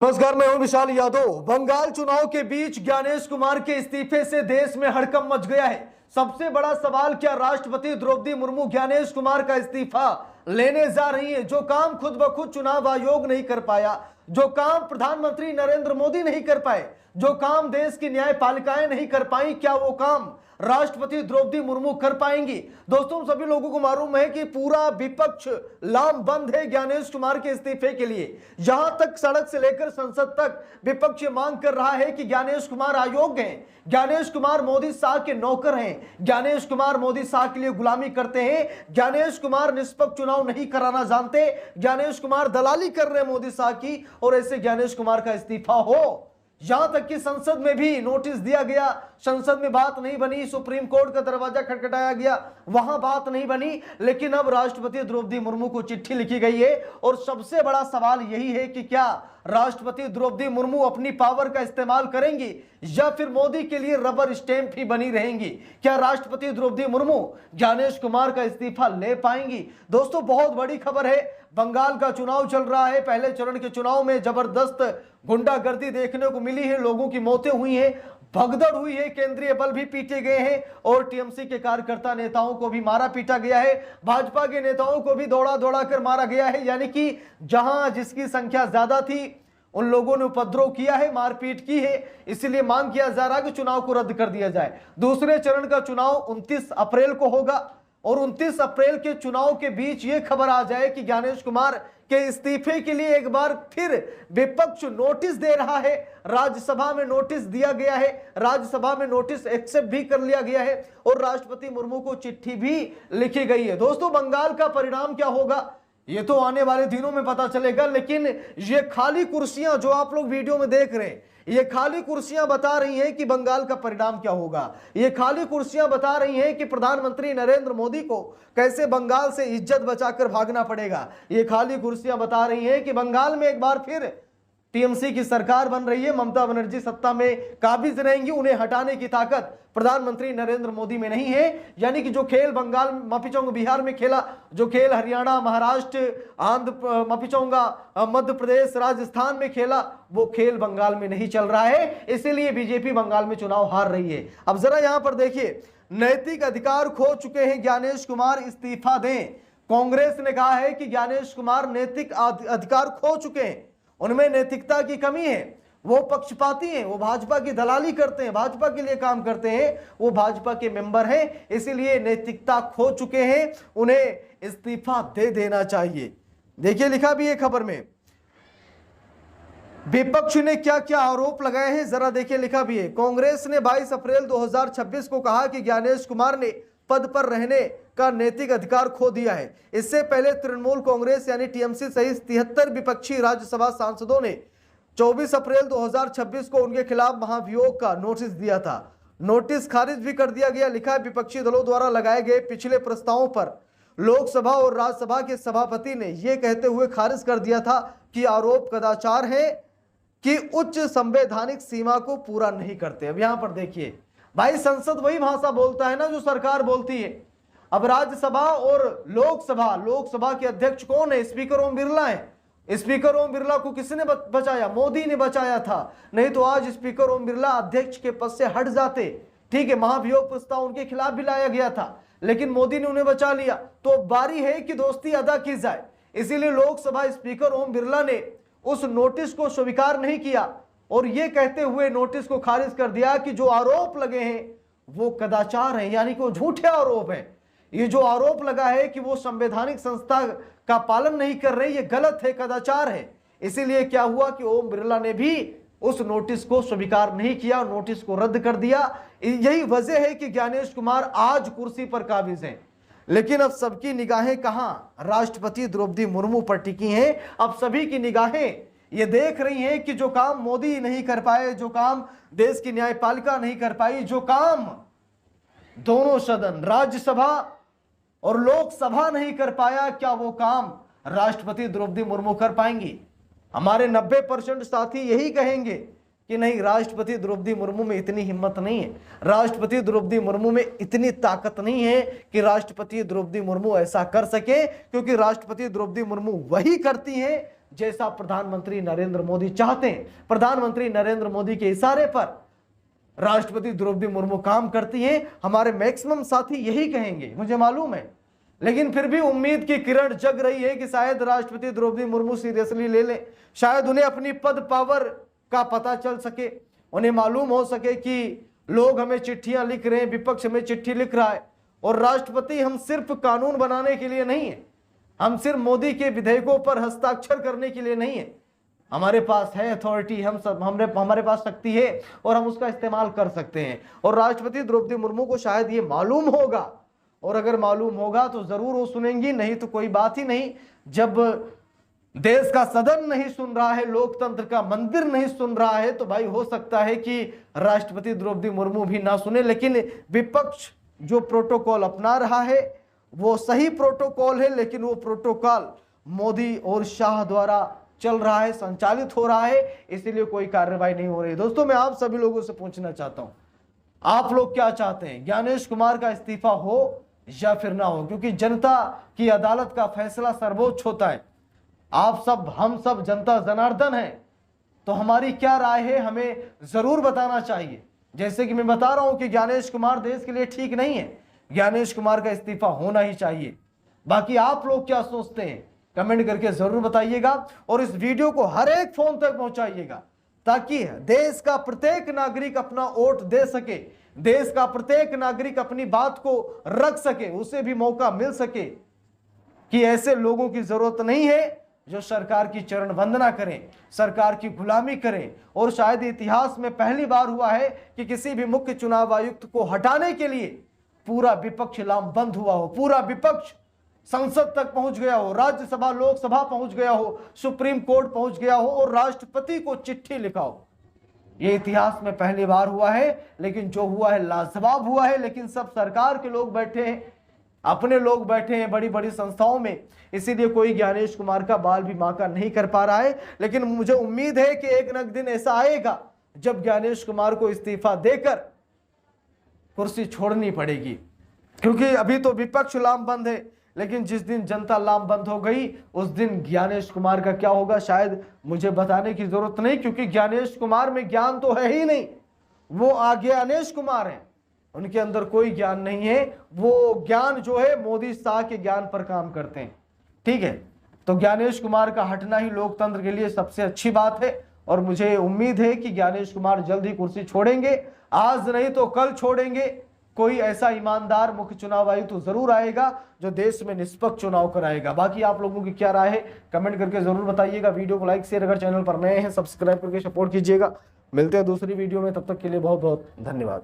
नमस्कार, मैं हूं विशाल यादव। बंगाल चुनाव के बीच ज्ञानेश कुमार के इस्तीफे से देश में हड़कंप मच गया है। सबसे बड़ा सवाल, क्या राष्ट्रपति द्रौपदी मुर्मू ज्ञानेश कुमार का इस्तीफा लेने जा रही है? जो काम खुद ब खुद चुनाव आयोग नहीं कर पाया, जो काम प्रधानमंत्री नरेंद्र मोदी नहीं कर पाए, जो काम देश की न्यायपालिकाएं नहीं कर पाई, क्या वो काम राष्ट्रपति द्रौपदी मुर्मू कर पाएंगी? दोस्तों, सभी लोगों को मालूम है कि पूरा विपक्ष लामबंद है ज्ञानेश कुमार के इस्तीफे के लिए। यहां तक सड़क से लेकर संसद तक विपक्ष मांग कर रहा है कि ज्ञानेश कुमार अयोग्य हैं, ज्ञानेश कुमार मोदी शाह के नौकर हैं, ज्ञानेश कुमार मोदी शाह के लिए गुलामी करते हैं, ज्ञानेश कुमार निष्पक्ष चुनाव नहीं कराना जानते, ज्ञानेश कुमार दलाली कर रहे हैं मोदी शाह की, और ऐसे ज्ञानेश कुमार का इस्तीफा हो। यहां तक कि संसद में भी नोटिस दिया गया, संसद में बात नहीं बनी, सुप्रीम कोर्ट का दरवाजा खटखटाया गया, वहां बात नहीं बनी। लेकिन अब राष्ट्रपति द्रौपदी मुर्मू को चिट्ठी लिखी गई है और सबसे बड़ा सवाल यही है कि क्या राष्ट्रपति द्रौपदी मुर्मू अपनी पावर का इस्तेमाल करेंगी या फिर मोदी के लिए रबर स्टैंप ही बनी रहेंगी? क्या राष्ट्रपति द्रौपदी मुर्मू ज्ञानेश कुमार का इस्तीफा ले पाएंगी? दोस्तों, बहुत बड़ी खबर है। बंगाल का चुनाव चल रहा है। पहले चरण के चुनाव में जबरदस्त गुंडागर्दी देखने को मिली है, लोगों की मौतें हुई हैं, भगदड़ हुई है, केंद्रीय बल भी पीटे गए हैं और टीएमसी के कार्यकर्ता नेताओं को भी मारा पीटा गया है, भाजपा के नेताओं को भी दौड़ा दौड़ा कर मारा गया है। यानी कि जहां जिसकी संख्या ज्यादा थी उन लोगों ने उपद्रव किया है, मारपीट की है। इसलिए मांग किया जा रहा है कि चुनाव को रद्द कर दिया जाए। दूसरे चरण का चुनाव 29 अप्रैल को होगा और 29 अप्रैल के चुनाव के बीच ये खबर आ जाए कि ज्ञानेश कुमार के इस्तीफे के लिए एक बार फिर विपक्ष नोटिस दे रहा है। राज्यसभा में नोटिस दिया गया है, राज्यसभा में नोटिस एक्सेप्ट भी कर लिया गया है और राष्ट्रपति मुर्मू को चिट्ठी भी लिखी गई है। दोस्तों, बंगाल का परिणाम क्या होगा ये तो आने वाले दिनों में पता चलेगा। लेकिन ये खाली कुर्सियां जो आप लोग वीडियो में देख रहे हैं, ये खाली कुर्सियां बता रही हैं कि बंगाल का परिणाम क्या होगा। ये खाली कुर्सियां बता रही हैं कि प्रधानमंत्री नरेंद्र मोदी को कैसे बंगाल से इज्जत बचाकर भागना पड़ेगा। ये खाली कुर्सियां बता रही हैं कि बंगाल में एक बार फिर टीएमसी की सरकार बन रही है, ममता बनर्जी सत्ता में काबिज रहेंगी, उन्हें हटाने की ताकत प्रधानमंत्री नरेंद्र मोदी में नहीं है। यानी कि जो खेल बंगाल माफीचोंगा बिहार में खेला, जो खेल हरियाणा, महाराष्ट्र, आंध्र माफीचोंगा मध्य प्रदेश, राजस्थान में खेला, वो खेल बंगाल में नहीं चल रहा है। इसीलिए बीजेपी बंगाल में चुनाव हार रही है। अब जरा यहां पर देखिए, नैतिक अधिकार खो चुके हैं ज्ञानेश कुमार, इस्तीफा दें। कांग्रेस ने कहा है कि ज्ञानेश कुमार नैतिक अधिकार खो चुके हैं, उनमें नैतिकता की कमी है, वो पक्षपाती हैं, वो भाजपा की दलाली करते हैं, भाजपा के लिए काम करते हैं, वो भाजपा के मेंबर हैं, इसीलिए नैतिकता खो चुके हैं, उन्हें इस्तीफा दे देना चाहिए। देखिए, लिखा भी है खबर में, विपक्ष ने क्या क्या आरोप लगाए हैं, जरा देखिए, लिखा भी है। कांग्रेस ने 22 अप्रैल 2026 को कहा कि ज्ञानेश कुमार ने पद पर रहने का नैतिक अधिकार खो दिया है। इससे पहले तृणमूल कांग्रेस यानी टीएमसी सहित 73 विपक्षी राज्यसभा सांसदों ने 24 अप्रैल 2026 को उनके खिलाफ महाभियोग का नोटिस दिया था। नोटिस खारिज भी कर दिया गया। लिखा है, विपक्षी दलों द्वारा लगाए गए पिछले प्रस्तावों पर लोकसभा और राज्यसभा के सभापति ने यह कहते हुए खारिज कर दिया था कि आरोप कदाचार है कि उच्च संवैधानिक सीमा को पूरा नहीं करते। अब यहां पर देखिए भाई, संसद वही भाषा बोलता है ना जो सरकार बोलती है। अब राज्यसभा और लोकसभा के अध्यक्ष कौन है? स्पीकर ओम बिरला है। स्पीकर ओम बिरला को किसने बचाया? मोदी ने बचाया था, नहीं तो आज स्पीकर ओम बिरला अध्यक्ष के पद से हट जाते। ठीक है, महाभियोग प्रस्ताव उनके खिलाफ भी लाया गया था, लेकिन मोदी ने उन्हें बचा लिया। तो बारी है कि दोस्ती अदा की जाए। इसीलिए लोकसभा स्पीकर ओम बिरला ने उस नोटिस को स्वीकार नहीं किया और यह कहते हुए नोटिस को खारिज कर दिया कि जो आरोप लगे हैं वो कदाचार है, यानी कि वो झूठे आरोप है। ये जो आरोप लगा है कि वो संवैधानिक संस्था का पालन नहीं कर रहे, ये गलत है, कदाचार है। इसीलिए क्या हुआ कि ओम बिरला ने भी उस नोटिस को स्वीकार नहीं किया, नोटिस को रद्द कर दिया। यही वजह है कि ज्ञानेश कुमार आज कुर्सी पर काबिज हैं। लेकिन अब सबकी निगाहें कहां? राष्ट्रपति द्रौपदी मुर्मू पर टिकी हैं। अब सभी की निगाहें ये देख रही हैं कि जो काम मोदी नहीं कर पाए, जो काम देश की न्यायपालिका नहीं कर पाई, जो काम दोनों सदन राज्यसभा और लोकसभा नहीं कर पाया, क्या वो काम राष्ट्रपति द्रौपदी मुर्मू कर पाएंगी? हमारे 90% साथी यही कहेंगे कि नहीं, राष्ट्रपति द्रौपदी मुर्मू में इतनी हिम्मत नहीं है, राष्ट्रपति द्रौपदी मुर्मू में इतनी ताकत नहीं है कि राष्ट्रपति द्रौपदी मुर्मू ऐसा कर सके, क्योंकि राष्ट्रपति द्रौपदी मुर्मू वही करती हैं जैसा प्रधानमंत्री नरेंद्र मोदी चाहते हैं। प्रधानमंत्री नरेंद्र मोदी के इशारे पर राष्ट्रपति द्रौपदी मुर्मू काम करती हैं। हमारे मैक्सिमम साथी यही कहेंगे, मुझे मालूम है, लेकिन फिर भी उम्मीद की किरण जग रही है कि शायद राष्ट्रपति द्रौपदी मुर्मू सीरियसली ले लें। शायद उन्हें अपनी पद पावर का पता चल सके, उन्हें मालूम हो सके कि लोग हमें चिट्ठियां लिख रहे हैं, विपक्ष हमें चिट्ठी लिख रहा है, और राष्ट्रपति हम सिर्फ कानून बनाने के लिए नहीं है, हम सिर्फ मोदी के विधेयकों पर हस्ताक्षर करने के लिए नहीं है। हमारे पास है अथॉरिटी, हमारे पास शक्ति है और हम उसका इस्तेमाल कर सकते हैं। और राष्ट्रपति द्रौपदी मुर्मू को शायद ये मालूम होगा, और अगर मालूम होगा तो जरूर वो सुनेंगी, नहीं तो कोई बात ही नहीं। जब देश का सदन नहीं सुन रहा है, लोकतंत्र का मंदिर नहीं सुन रहा है, तो भाई हो सकता है कि राष्ट्रपति द्रौपदी मुर्मू भी ना सुने। लेकिन विपक्ष जो प्रोटोकॉल अपना रहा है वो सही प्रोटोकॉल है, लेकिन वो प्रोटोकॉल मोदी और शाह द्वारा चल रहा है, संचालित हो रहा है, इसीलिए कोई कार्रवाई नहीं हो रही। दोस्तों, मैं आप सभी लोगों से पूछना चाहता हूं, आप लोग क्या चाहते हैं, ज्ञानेश कुमार का इस्तीफा हो या फिर ना हो? क्योंकि जनता की अदालत का फैसला सर्वोच्च होता है। आप सब, हम सब जनता जनार्दन है, तो हमारी क्या राय है हमें जरूर बताना चाहिए। जैसे कि मैं बता रहा हूं कि ज्ञानेश कुमार देश के लिए ठीक नहीं है, ज्ञानेश कुमार का इस्तीफा होना ही चाहिए। बाकी आप लोग क्या सोचते हैं कमेंट करके जरूर बताइएगा, और इस वीडियो को हर एक फोन तक पहुंचाइएगा, ताकि देश का प्रत्येक नागरिक अपना वोट दे सके, देश का प्रत्येक नागरिक अपनी बात को रख सके, उसे भी मौका मिल सके कि ऐसे लोगों की जरूरत नहीं है जो सरकार की चरण वंदना करें, सरकार की गुलामी करें। और शायद इतिहास में पहली बार हुआ है कि किसी भी मुख्य चुनाव आयुक्त को हटाने के लिए पूरा विपक्ष लामबंद हुआ हो, पूरा विपक्ष संसद तक पहुंच गया हो, राज्यसभा लोकसभा पहुंच गया हो, सुप्रीम कोर्ट पहुंच गया हो और राष्ट्रपति को चिट्ठी लिखा हो। यह इतिहास में पहली बार हुआ है, लेकिन जो हुआ है लाजवाब हुआ है। लेकिन सब सरकार के लोग बैठे हैं, अपने लोग बैठे हैं बड़ी बड़ी संस्थाओं में, इसीलिए कोई ज्ञानेश कुमार का बाल भी बांका नहीं कर पा रहा है। लेकिन मुझे उम्मीद है कि एक न एक दिन ऐसा आएगा जब ज्ञानेश कुमार को इस्तीफा देकर कुर्सी छोड़नी पड़ेगी, क्योंकि अभी तो विपक्ष लामबंद है, लेकिन जिस दिन जनता लामबंद हो गई उस दिन ज्ञानेश कुमार का क्या होगा शायद मुझे बताने की जरूरत नहीं, क्योंकि ज्ञानेश कुमार में ज्ञान तो है ही नहीं, वो अज्ञानेश कुमार हैं, उनके अंदर कोई ज्ञान नहीं है। वो ज्ञान जो है मोदी शाह के ज्ञान पर काम करते हैं, ठीक है। तो ज्ञानेश कुमार का हटना ही लोकतंत्र के लिए सबसे अच्छी बात है, और मुझे उम्मीद है कि ज्ञानेश कुमार जल्द ही कुर्सी छोड़ेंगे, आज नहीं तो कल छोड़ेंगे। कोई ऐसा ईमानदार मुख्य चुनाव आयुक्त तो जरूर आएगा जो देश में निष्पक्ष चुनाव कराएगा। बाकी आप लोगों की क्या राय है कमेंट करके जरूर बताइएगा। वीडियो को लाइक शेयर, अगर चैनल पर नए हैं सब्सक्राइब करके सपोर्ट कीजिएगा। मिलते हैं दूसरी वीडियो में, तब तक के लिए बहुत बहुत धन्यवाद।